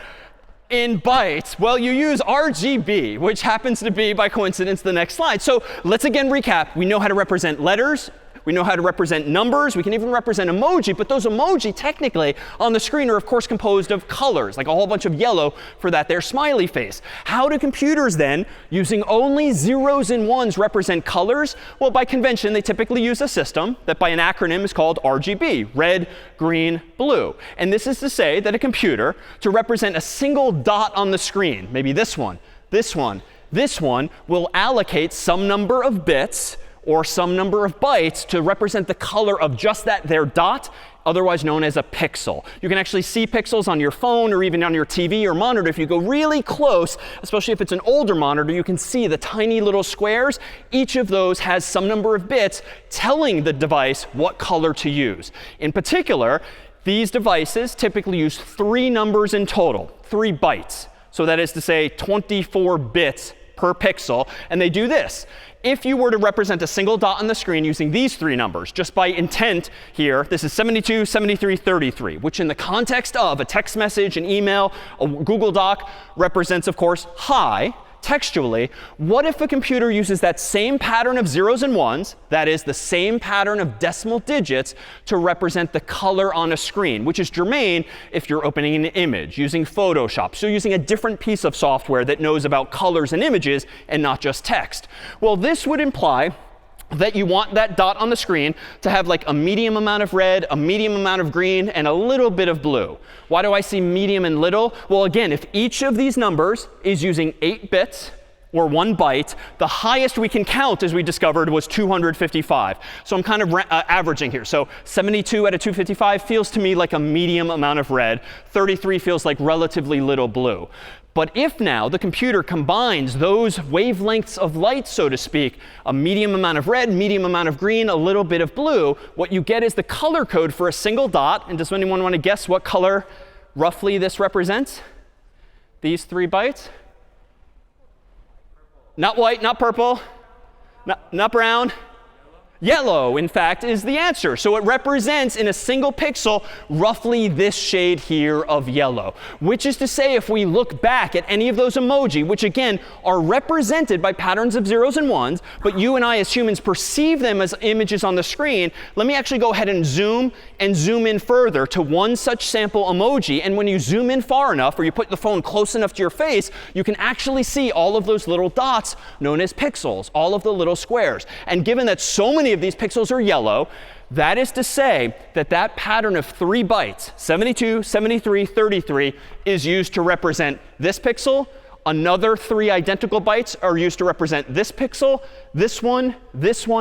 in bytes? Well, you use RGB, which happens to be, by coincidence, the next slide. So let's again recap. We know how to represent letters. We know how to represent numbers. We can even represent emoji. But those emoji, technically, on the screen are, of course, composed of colors, like a whole bunch of yellow for that their smiley face. How do computers, then, using only zeros and ones, represent colors? Well, by convention, they typically use a system that, by an acronym, is called RGB, red, green, blue. And this is to say that a computer, to represent a single dot on the screen, maybe this one, this one, this one, will allocate some number of bits or some number of bytes to represent the color of just that there dot, otherwise known as a pixel. You can actually see pixels on your phone or even on your TV or monitor. If you go really close, especially if it's an older monitor, you can see the tiny little squares. Each of those has some number of bits telling the device what color to use. In particular, these devices typically use 3 numbers in total, 3 bytes. So that is to say 24 bits per pixel. And they do this. If you were to represent a single dot on the screen using these 3 numbers, just by intent here, this is 72, 73, 33, which in the context of a text message, an email, a Google Doc, represents, of course, high. textually, what if a computer uses that same pattern of zeros and ones, that is, the same pattern of decimal digits, to represent the color on a screen, which is germane if you're opening an image using Photoshop. So using a different piece of software that knows about colors and images and not just text. Well, this would imply that you want that dot on the screen to have like a medium amount of red, a medium amount of green, and a little bit of blue. Why do I see medium and little? Well, again, if each of these numbers is using 8 bits or 1 byte, the highest we can count, as we discovered, was 255. So I'm kind of averaging here. So 72 out of 255 feels to me like a medium amount of red. 33 feels like relatively little blue. But if now the computer combines those wavelengths of light, so to speak, a medium amount of red, medium amount of green, a little bit of blue, what you get is the color code for a single dot. And does anyone want to guess what color roughly this represents? These 3 bytes? Not white, not purple, not brown. Yellow, in fact, is the answer. So it represents in a single pixel roughly this shade here of yellow, which is to say if we look back at any of those emoji, which again are represented by patterns of zeros and ones, but you and I as humans perceive them as images on the screen, let me actually go ahead and zoom in further to one such sample emoji. And when you zoom in far enough, or you put the phone close enough to your face, you can actually see all of those little dots known as pixels, all of the little squares. And given that so many of these pixels are yellow, that is to say that that pattern of 3 bytes, 72, 73, 33, is used to represent this pixel. Another 3 identical bytes are used to represent this pixel, this one,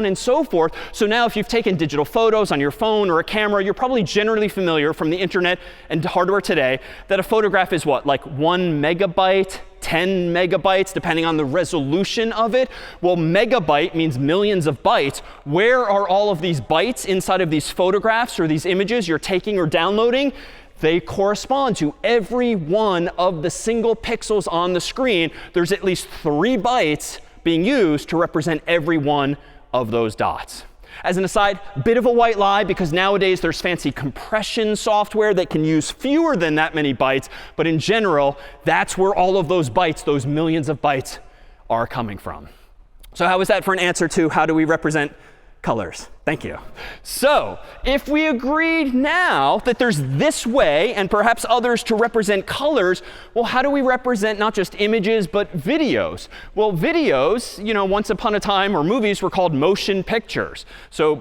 and so forth. So now if you've taken digital photos on your phone or a camera, you're probably generally familiar from the internet and hardware today that a photograph is what, like 1 megabyte, 10 megabytes, depending on the resolution of it. Well, megabyte means millions of bytes. Where are all of these bytes inside of these photographs or these images you're taking or downloading? They correspond to every one of the single pixels on the screen. There's at least 3 bytes being used to represent every one of those dots. As an aside, bit of a white lie, because nowadays there's fancy compression software that can use fewer than that many bytes. But in general, that's where all of those bytes, those millions of bytes, are coming from. So how was that for an answer to how do we represent colors? Thank you. So if we agreed now that there's this way and perhaps others to represent colors, well, how do we represent not just images but videos? Well, videos, once upon a time, or movies, were called motion pictures. So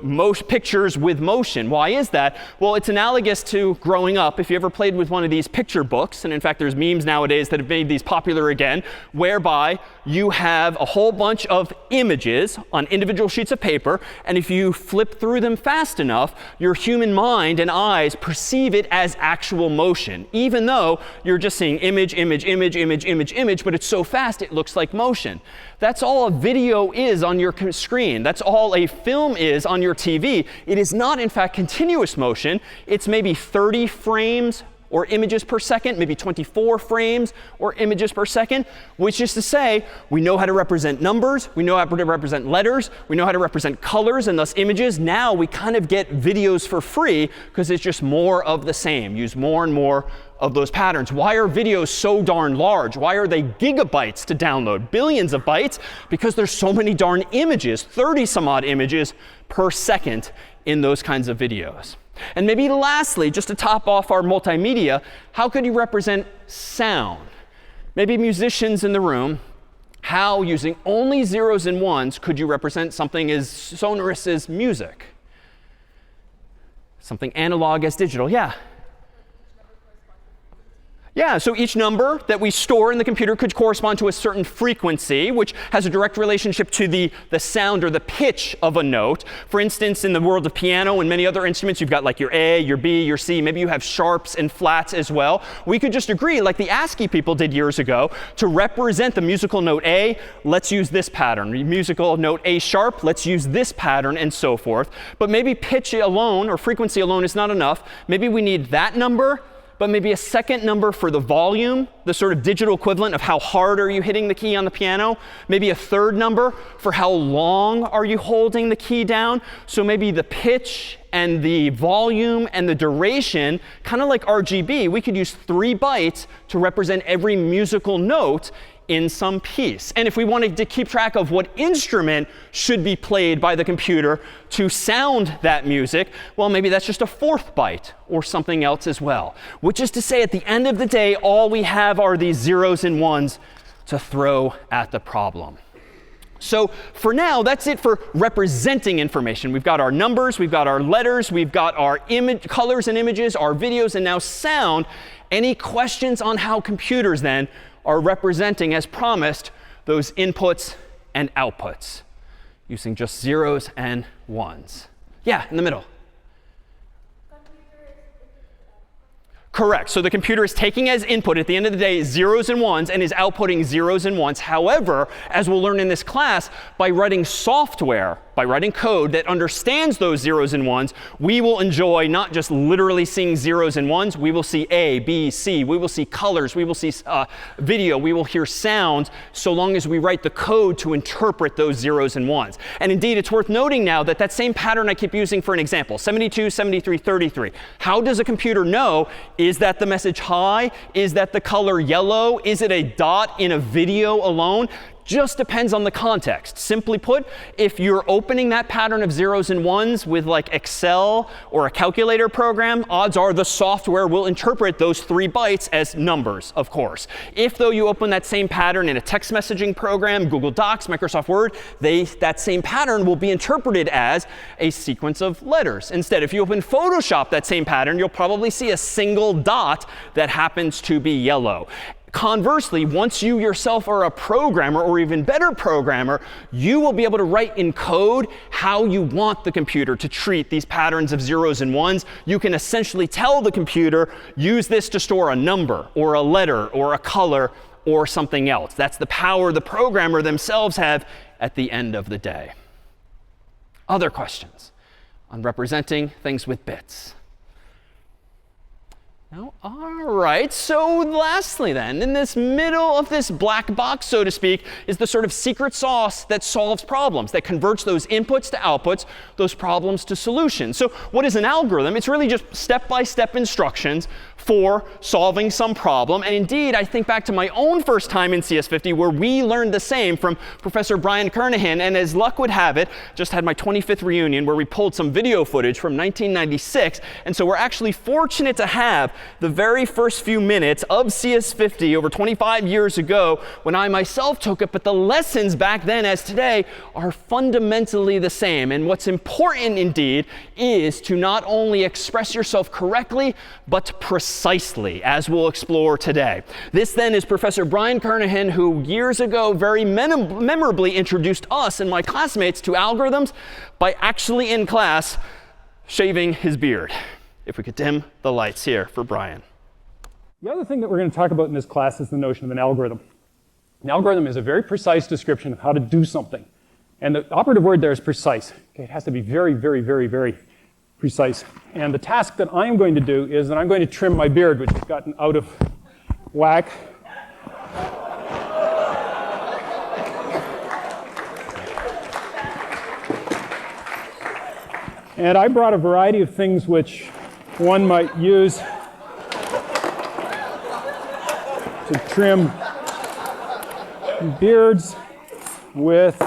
pictures with motion. Why is that? Well, it's analogous to growing up. If you ever played with one of these picture books, and in fact, there's memes nowadays that have made these popular again, whereby you have a whole bunch of images on individual sheets of paper, and if you flip through them fast enough, your human mind and eyes perceive it as actual motion, even though you're just seeing image, image, image, image, image, image, but it's so fast it looks like motion. That's all a video is on your screen. That's all a film is on your TV. It is not, in fact, continuous motion. It's maybe 30 frames or images per second, maybe 24 frames or images per second, which is to say we know how to represent numbers, we know how to represent letters, we know how to represent colors and thus images. Now we kind of get videos for free because it's just more of the same. Use more and more of those patterns. Why are videos so darn large? Why are they gigabytes to download? Billions of bytes? Because there's so many darn images, 30 some odd images per second in those kinds of videos. And maybe lastly, just to top off our multimedia, how could you represent sound? Maybe musicians in the room, how using only zeros and ones could you represent something as sonorous as music? Something analog as digital, yeah. Yeah, so each number that we store in the computer could correspond to a certain frequency, which has a direct relationship to the sound or the pitch of a note. For instance, in the world of piano and many other instruments, you've got like your A, your B, your C. Maybe you have sharps and flats as well. We could just agree, like the ASCII people did years ago, to represent the musical note A, let's use this pattern. Musical note A sharp, let's use this pattern, and so forth. But maybe pitch alone or frequency alone is not enough. Maybe we need that number, but maybe a second number for the volume, the sort of digital equivalent of how hard are you hitting the key on the piano. Maybe a third number for how long are you holding the key down. So maybe the pitch and the volume and the duration, kind of like RGB, we could use 3 bytes to represent every musical note in some piece. And if we wanted to keep track of what instrument should be played by the computer to sound that music, well, maybe that's just a fourth byte or something else as well. Which is to say, at the end of the day, all we have are these zeros and ones to throw at the problem. So for now, that's it for representing information. We've got our numbers, we've got our letters, we've got our colors and images, our videos, and now sound. Any questions on how computers then are representing, as promised, those inputs and outputs using just zeros and ones? Yeah, in the middle. Correct. So the computer is taking as input at the end of the day zeros and ones and is outputting zeros and ones. However, as we'll learn in this class, by writing software, by writing code that understands those zeros and ones, we will enjoy not just literally seeing zeros and ones. We will see A, B, C. We will see colors. We will see video. We will hear sounds, so long as we write the code to interpret those zeros and ones. And indeed, it's worth noting now that that same pattern I keep using for an example, 72, 73, 33. How does a computer know? Is that the message hi? Is that the color yellow? Is it a dot in a video alone? Just depends on the context. Simply put, if you're opening that pattern of zeros and ones with like Excel or a calculator program, odds are the software will interpret those 3 bytes as numbers, of course. If, though, you open that same pattern in a text messaging program, Google Docs, Microsoft Word, that same pattern will be interpreted as a sequence of letters. Instead, if you open Photoshop, that same pattern, you'll probably see a single dot that happens to be yellow. Conversely, once you yourself are a programmer, or even better programmer, you will be able to write in code how you want the computer to treat these patterns of zeros and ones. You can essentially tell the computer, use this to store a number or a letter or a color or something else. That's the power the programmer themselves have at the end of the day. Other questions on representing things with bits? No? All right. So lastly then, in this middle of this black box, so to speak, is the sort of secret sauce that solves problems, that converts those inputs to outputs, those problems to solutions. So what is an algorithm? It's really just step-by-step instructions for solving some problem. And indeed, I think back to my own first time in CS'50, where we learned the same from Professor Brian Kernighan. And as luck would have it, just had my 25th reunion where we pulled some video footage from 1996. And so we're actually fortunate to have the very first few minutes of CS'50 over 25 years ago when I myself took it. But the lessons back then as today are fundamentally the same. And what's important indeed is to not only express yourself correctly, but precisely, as we'll explore today. This then is Professor Brian Kernighan, who years ago very memorably introduced us and my classmates to algorithms by actually in class shaving his beard. If we could dim the lights here for Brian. The other thing that we're going to talk about in this class is the notion of an algorithm. An algorithm is a very precise description of how to do something. And the operative word there is precise. Okay, it has to be very, very, very, very precise. And the task that I'm going to do is that I'm going to trim my beard, which has gotten out of whack. And I brought a variety of things which one might use to trim beards with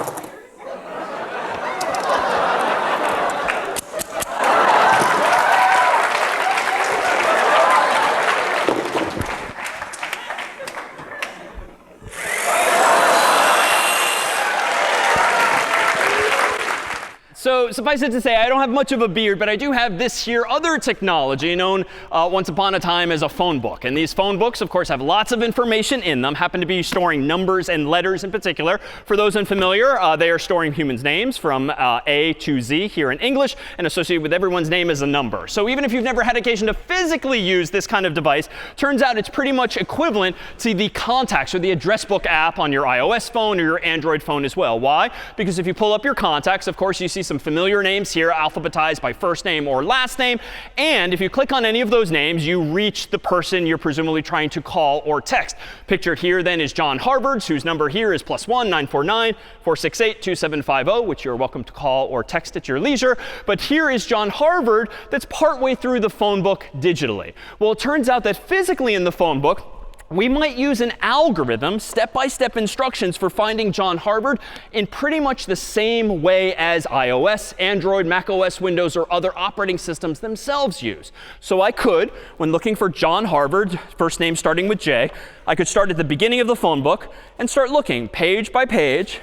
So suffice it to say, I don't have much of a beard, but I do have this here other technology known once upon a time as a phone book. And these phone books, of course, have lots of information in them, happen to be storing numbers and letters in particular. For those unfamiliar, they are storing humans' names from A to Z here in English, and associated with everyone's name is a number. So even if you've never had occasion to physically use this kind of device, turns out it's pretty much equivalent to the contacts or the address book app on your iOS phone or your Android phone as well. Why? Because if you pull up your contacts, of course, you see some familiar names here, alphabetized by first name or last name. And if you click on any of those names, you reach the person you're presumably trying to call or text. Pictured here then is John Harvard's, whose number here is +1 949 468 2750, which you're welcome to call or text at your leisure. But here is John Harvard that's partway through the phone book digitally. Well, it turns out that physically in the phone book, we might use an algorithm, step-by-step instructions for finding John Harvard in pretty much the same way as iOS, Android, macOS, Windows, or other operating systems themselves use. So I could, when looking for John Harvard, first name starting with J, I could start at the beginning of the phone book and start looking page by page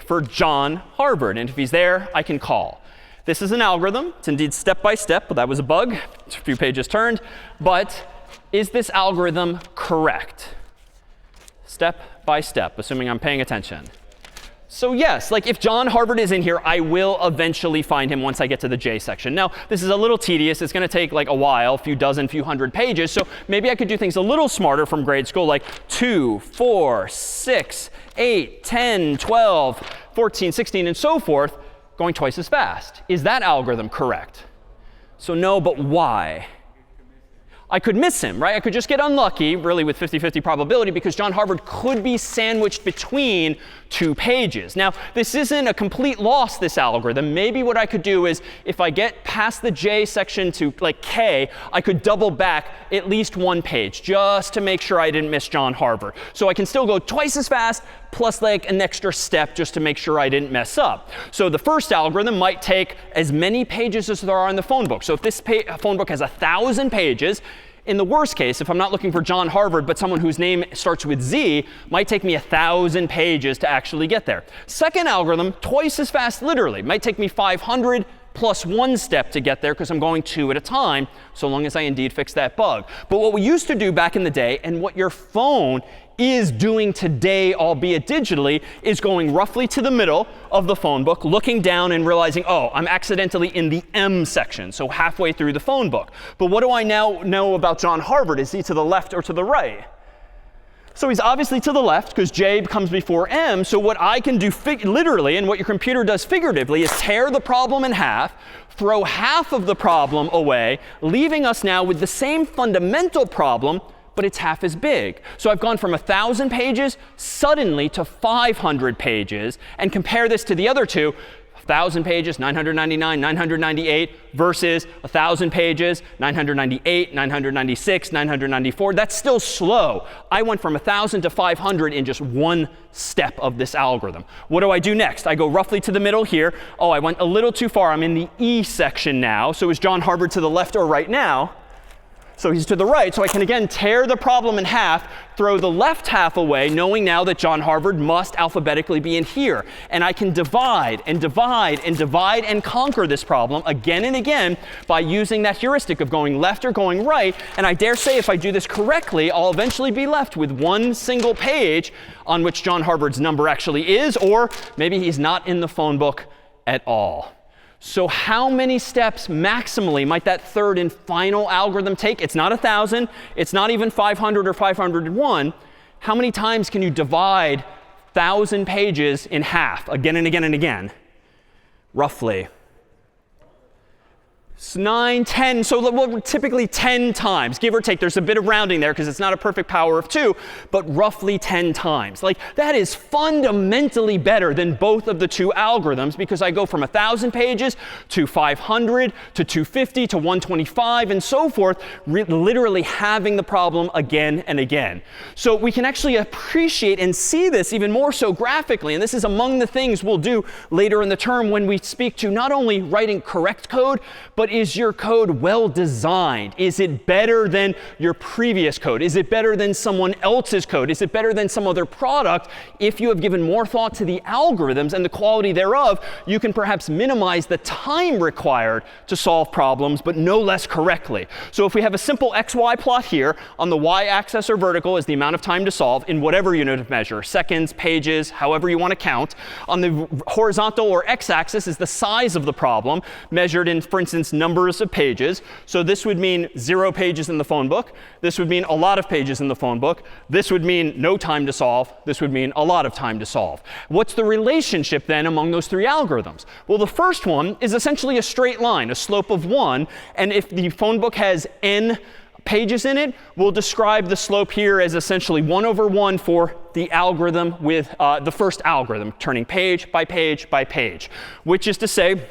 for John Harvard. And if he's there, I can call. This is an algorithm. It's indeed step-by-step, but that was a bug. It's a few pages turned. But is this algorithm correct? Step by step, assuming I'm paying attention. So yes, like if John Harvard is in here, I will eventually find him once I get to the J section. Now, this is a little tedious. It's going to take like a while, few dozen, few hundred pages. So maybe I could do things a little smarter from grade school, like 2, 4, 6, 8, 10, 12, 14, 16, and so forth, going twice as fast. Is that algorithm correct? So no, but why? I could miss him, right? I could just get unlucky, really with 50-50 probability, because John Harvard could be sandwiched between 2 pages. Now, this isn't a complete loss, this algorithm. Maybe what I could do is, if I get past the J section to like K, I could double back at least 1 page, just to make sure I didn't miss John Harvard. So I can still go twice as fast, plus like an extra step, just to make sure I didn't mess up. So the first algorithm might take as many pages as there are in the phone book. So if this phone book has 1,000 pages, in the worst case, if I'm not looking for John Harvard, but someone whose name starts with Z, might take me 1,000 pages to actually get there. Second algorithm, twice as fast literally. Might take me 500 plus 1 step to get there, because I'm going 2 at a time, so long as I indeed fix that bug. But what we used to do back in the day, and what your phone is doing today, albeit digitally, is going roughly to the middle of the phone book, looking down and realizing, oh, I'm accidentally in the M section, so halfway through the phone book. But what do I now know about John Harvard? Is he to the left or to the right? So he's obviously to the left, because J comes before M. So what I can do literally, and what your computer does figuratively, is tear the problem in half, throw half of the problem away, leaving us now with the same fundamental problem, but it's half as big. So I've gone from 1,000 pages suddenly to 500 pages. And compare this to the other two, 1,000 pages, 999, 998, versus 1,000 pages, 998, 996, 994. That's still slow. I went from 1,000 to 500 in just 1 step of this algorithm. What do I do next? I go roughly to the middle here. Oh, I went a little too far. I'm in the E section now. So is John Harvard to the left or right now? So he's to the right, so I can again tear the problem in half, throw the left half away, knowing now that John Harvard must alphabetically be in here. And I can divide and divide and divide and conquer this problem again and again by using that heuristic of going left or going right. And I dare say if I do this correctly, I'll eventually be left with 1 single page on which John Harvard's number actually is, or maybe he's not in the phone book at all. So how many steps maximally might that third and final algorithm take? It's not 1,000. It's not even 500 or 501. How many times can you divide 1,000 pages in half again and again and again? Roughly. 9, 10, so typically 10 times, give or take. There's a bit of rounding there because it's not a perfect power of 2, but roughly 10 times. Like, that is fundamentally better than both of the 2 algorithms, because I go from 1,000 pages to 500 to 250 to 125 and so forth, literally having the problem again and again. So we can actually appreciate and see this even more so graphically, and this is among the things we'll do later in the term when we speak to not only writing correct code, but is your code well designed? Is it better than your previous code? Is it better than someone else's code? Is it better than some other product? If you have given more thought to the algorithms and the quality thereof, you can perhaps minimize the time required to solve problems, but no less correctly. So if we have a simple XY plot here, on the y-axis or vertical is the amount of time to solve in whatever unit of measure, seconds, pages, however you want to count. On the horizontal or x-axis is the size of the problem, measured in, for instance, numbers of pages. So this would mean 0 pages in the phone book. This would mean a lot of pages in the phone book. This would mean no time to solve. This would mean a lot of time to solve. What's the relationship then among those 3 algorithms? Well, the first one is essentially a straight line, a slope of 1. And if the phone book has n pages in it, we'll describe the slope here as essentially 1 over 1 for the algorithm with the first algorithm, turning page by page by page, which is to say,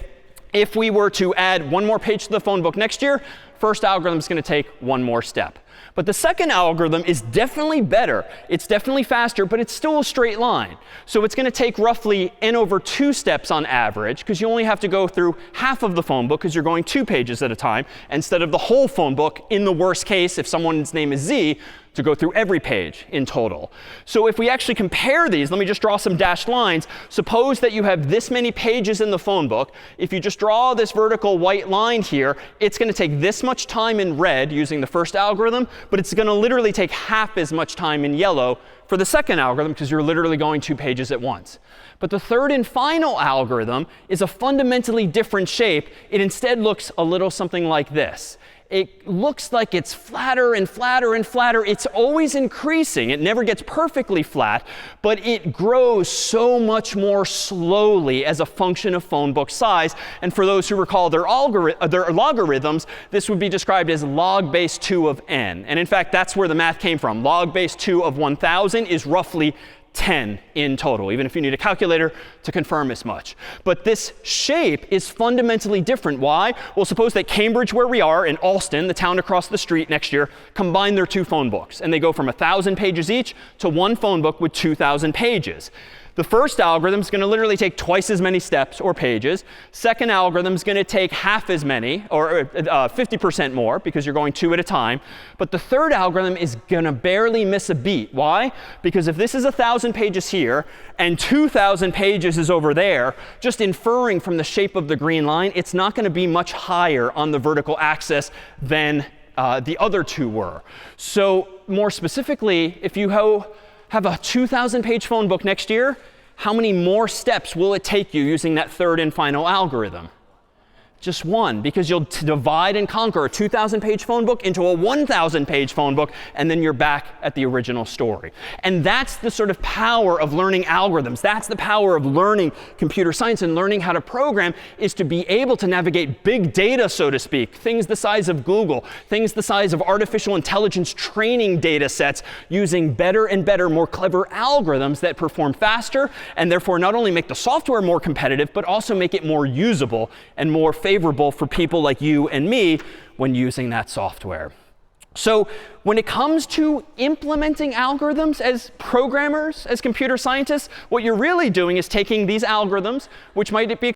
if we were to add 1 more page to the phone book next year, first algorithm is going to take 1 more step. But the second algorithm is definitely better. It's definitely faster, but it's still a straight line. So it's going to take roughly n over 2 steps on average, because you only have to go through half of the phone book because you're going 2 pages at a time, instead of the whole phone book, in the worst case, if someone's name is Z, to go through every page in total. So if we actually compare these, let me just draw some dashed lines. Suppose that you have this many pages in the phone book. If you just draw this vertical white line here, it's going to take this much time in red using the first algorithm, but it's going to literally take half as much time in yellow for the second algorithm, because you're literally going 2 pages at once. But the third and final algorithm is a fundamentally different shape. It instead looks a little something like this. It looks like it's flatter and flatter and flatter. It's always increasing. It never gets perfectly flat, but it grows so much more slowly as a function of phone book size. And for those who recall their logarithms, this would be described as log base 2 of n. And in fact, that's where the math came from. Log base 2 of 1,000 is roughly 10 in total, even if you need a calculator to confirm as much. But this shape is fundamentally different. Why? Well, suppose that Cambridge, where we are, and Alston, the town across the street next year, combine their 2 phone books. And they go from 1,000 pages each to 1 phone book with 2,000 pages. The first algorithm is going to literally take twice as many steps or pages. Second algorithm is going to take half as many, or 50% more, because you're going 2 at a time. But the third algorithm is going to barely miss a beat. Why? Because if this is 1,000 pages here and 2,000 pages is over there, just inferring from the shape of the green line, it's not going to be much higher on the vertical axis than the other 2 were. So more specifically, if you have a 2,000 page phone book next year, how many more steps will it take you using that third and final algorithm? Just 1, because you'll divide and conquer a 2,000 page phone book into a 1,000 page phone book, and then you're back at the original story. And that's the sort of power of learning algorithms. That's the power of learning computer science and learning how to program, is to be able to navigate big data, so to speak, things the size of Google, things the size of artificial intelligence training data sets, using better and better, more clever algorithms that perform faster, and therefore not only make the software more competitive, but also make it more usable and more favorable for people like you and me when using that software. So when it comes to implementing algorithms as programmers, as computer scientists, what you're really doing is taking these algorithms, which might be